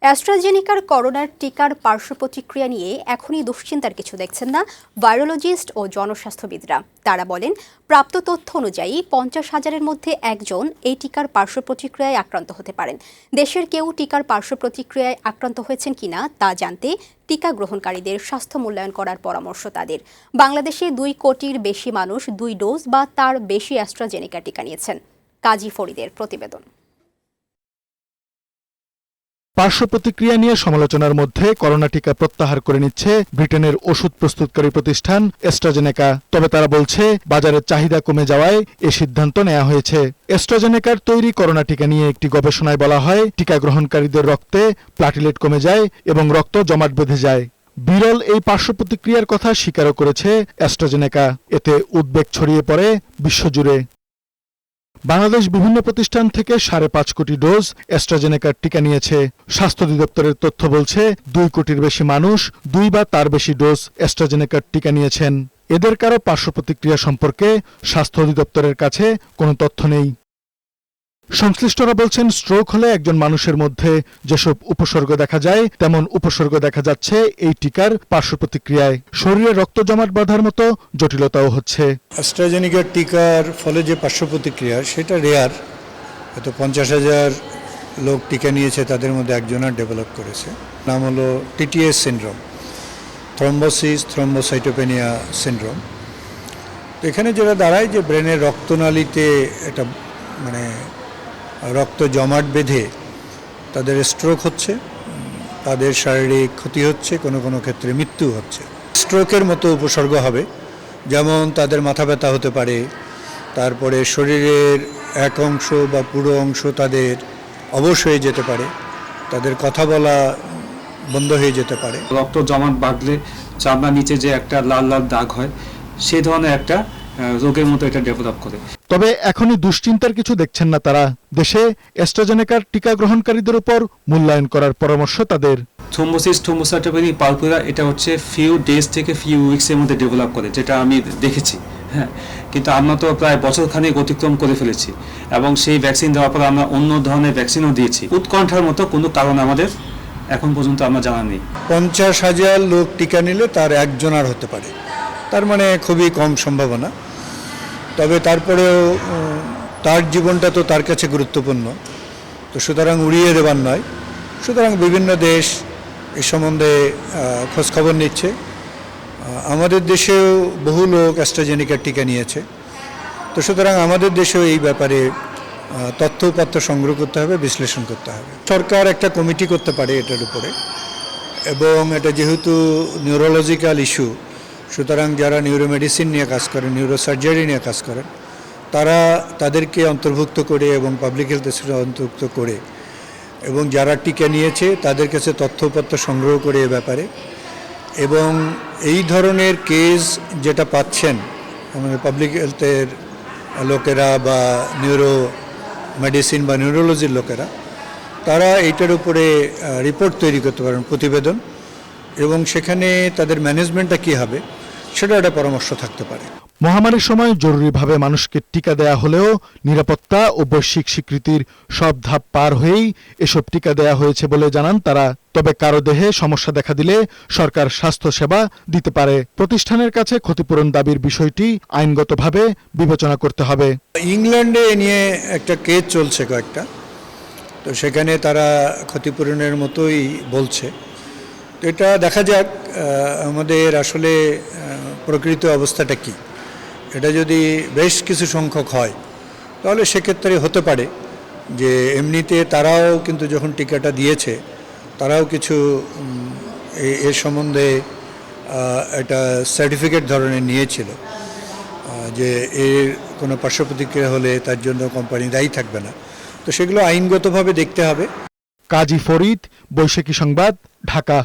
অ্যাস্ট্রাজেনিকার করোনার টিকার পার্শ্ব প্রতিক্রিয়া নিয়ে এখনই দুশ্চিন্তার কিছু দেখছেন না ভাইরোলজিস্ট ও জনস্বাস্থ্যবিদরা। তারা বলেন, প্রাপ্ত তথ্য অনুযায়ী 50,000-এর মধ্যে একজন এই টিকার পার্শ্ব প্রতিক্রিয়ায় আক্রান্ত হতে পারেন। দেশের কেউ টিকার পার্শ্ব প্রতিক্রিয়ায় আক্রান্ত হয়েছেন কিনা তা জানতে টিকা গ্রহণকারীদের স্বাস্থ্য মূল্যায়ন করার পরামর্শ তাদের। বাংলাদেশে 2 কোটির বেশি মানুষ 2 ডোজ বা তার বেশি অ্যাস্ট্রাজেনিকা টিকা নিয়েছেন। কাজী ফরিদের প্রতিবেদন। পার্শ্ব প্রতিক্রিয়া নিয়ে সমালোচনার মধ্যে করোনা টিকা প্রত্যাহার করে নিচ্ছে ব্রিটেনের ওষুধ প্রস্তুতকারী প্রতিষ্ঠান অ্যাস্ট্রাজেনেকা। তবে তারা বলছে, বাজারের চাহিদা কমে যাওয়ায় এ সিদ্ধান্ত নেওয়া হয়েছে। অ্যাস্ট্রাজেনেকার তৈরি করোনা টিকা নিয়ে একটি গবেষণায় বলা হয়, টিকা গ্রহণকারীদের রক্তে প্লাটিলেট কমে যায় এবং রক্ত জমাট বেঁধে যায়। বিরল এই পার্শ্ব প্রতিক্রিয়ার কথা স্বীকারও করেছে অ্যাস্ট্রাজেনেকা। এতে উদ্বেগ ছড়িয়ে পড়ে বিশ্বজুড়ে। বাংলাদেশ বিভিন্ন প্রতিষ্ঠান থেকে 5.5 কোটি ডোজ অ্যাস্ট্রাজেনেকার টিকা নিয়েছে। স্বাস্থ্য অধিদপ্তরের তথ্য বলছে, 2 কোটির বেশি মানুষ 2 বা তার বেশি ডোজ অ্যাস্ট্রাজেনেকার টিকা নিয়েছেন। এদের কারো পার্শ্ব প্রতিক্রিয়া সম্পর্কে স্বাস্থ্য অধিদপ্তরের কাছে কোনো তথ্য নেই। সংশ্লিষ্টরা বলছেন, স্ট্রোক হলে একজন মানুষের মধ্যে যেসব উপসর্গ দেখা যায় তেমন উপসর্গ দেখা যাচ্ছে এই টিকার পার্শ্ব প্রতিক্রিয়ায়। শরীরে রক্ত জমাট বাঁধার মতো জটিলতাও হচ্ছে। অ্যাস্ট্রাজেনিকার টিকার ফলে যে পার্শ্ব প্রতিক্রিয়া সেটা রেয়ার। হয়তো 50,000 লোক টিকা নিয়েছে, তাদের মধ্যে একজনের ডেভেলপ করেছে। নাম হলো TTS syndrome, thrombosis thrombocytopenia syndrome. তো এখানে যেটা দাঁড়ায় যে ব্রেনের রক্তনালীতে এটা রক্ত জমাট বেঁধে তাদের স্ট্রোক হচ্ছে, তাদের শারীরিক ক্ষতি হচ্ছে, কোনো কোনো ক্ষেত্রে মৃত্যু হচ্ছে। স্ট্রোকের মতো উপসর্গ হবে, যেমন তাদের মাথা ব্যথা হতে পারে, তারপরে শরীরের এক অংশ বা পুরো অংশ তাদের অবশ হয়ে যেতে পারে, তাদের কথা বলা বন্ধ হয়ে যেতে পারে। রক্ত জমাট বাঁধলে চামড়ার নিচে যে একটা লাল লাল দাগ হয়, সেই ধরনের একটা রোগের মতো এটা ডেভেলপ করে। তবে এখনই দুশ্চিন্তার কিছু দেখছেন না তারা। দেশে অ্যাস্ট্রাজেনেকার টিকা গ্রহণকারীদের উপর মূল্যায়ন করার পরামর্শ তাদের। থ্রম্বোসিস থ্রম্বোসাইটোপেনিয়া পালপুরা এটা হচ্ছে ফিউ ডেজ থেকে ফিউ উইকসের মধ্যে ডেভেলপ করে, যেটা আমি দেখেছি। হ্যাঁ, কিন্তু আমরা তো প্রায় বছরখানেক অতিক্রম করে ফেলেছি এবং সেই ভ্যাকসিন দেওয়ার পর আমরা অন্য ধরনের ভ্যাকসিনও দিয়েছি। উৎকণ্ঠার মতো কোনো কারণ আমাদের এখন পর্যন্ত আমার জানা নেই। 50,000 লোক টিকা নিলে তার একজনের হতে পারে, তার মানে খুবই কম সম্ভাবনা। তবে তারপরেও তার জীবনটা তো তার কাছে গুরুত্বপূর্ণ, তো সুতরাং উড়িয়ে দেবার নয়। সুতরাং বিভিন্ন দেশ এ সম্বন্ধে খোঁজখবর নিচ্ছে। আমাদের দেশেও বহু লোক অ্যাস্ট্রাজেনিকার টিকা নিয়েছে, তো সুতরাং আমাদের দেশেও এই ব্যাপারে তথ্যপত্র সংগ্রহ করতে হবে, বিশ্লেষণ করতে হবে। সরকার একটা কমিটি করতে পারে এটার উপরে, এবং এটা যেহেতু নিউরোলজিক্যাল ইস্যু, সুতরাং যারা নিউরোমেডিসিন নিয়ে কাজ করেন, নিউরোসার্জারি নিয়ে কাজ করেন, তাদেরকে অন্তর্ভুক্ত করে এবং পাবলিক হেলথ অন্তর্ভুক্ত করে এবং যারা টিকা নিয়েছে তাদের কাছে তথ্যপত্র সংগ্রহ করে এ ব্যাপারে, এবং এই ধরনের কেস যেটা পাচ্ছেন আমাদের পাবলিক হেলথের লোকেরা বা নিউরো মেডিসিন বা নিউরোলজির লোকেরা, তারা এইটার উপরে রিপোর্ট তৈরি করতে পারেন, প্রতিবেদন, এবং সেখানে তাদের ম্যানেজমেন্টটা কী হবে সেটা একটা পরামর্শ থাকতে পারে। মহামারীর সময় জরুরিভাবে মানুষকে টিকা দেয়া হলেও নিরাপত্তা ও বৈশ্বিক স্বীকৃতির সব ধাপ পার হয়েই এসব টিকা দেয়া হয়েছে বলে জানান তারা। তবে কারো দেহে সমস্যা দেখা দিলে সরকার স্বাস্থ্যসেবা দিতে পারে। প্রতিষ্ঠানের কাছে ক্ষতিপূরণ দাবির বিষয়টি আইনগতভাবে বিবেচনা করতে হবে। ইংল্যান্ডে এ নিয়ে একটা কেস চলছে কয়েকটা, তো সেখানে তারা ক্ষতিপূরণের মতোই বলছে। তো এটা দেখা যাক আমাদের আসলে প্রকৃত অবস্থাটা কি। এটা যদি বেশ কিছু সংখ্যক হয় তাহলে সেক্ষেত্রে হতে পারে যে এমনিতে তারাও কিন্তু যখন টিকাটা দিয়েছে তারাও কিছু এর সম্বন্ধে একটা সার্টিফিকেট ধরনের নিয়েছিল যে এর কোনো পার্শ্ব প্রতিক্রিয়া হলে তার জন্য কোম্পানি দায়ী থাকবে না। তো সেগুলো আইনগতভাবে দেখতে হবে। কাজী ফরিদ, বৈশাখী সংবাদ, ঢাকা।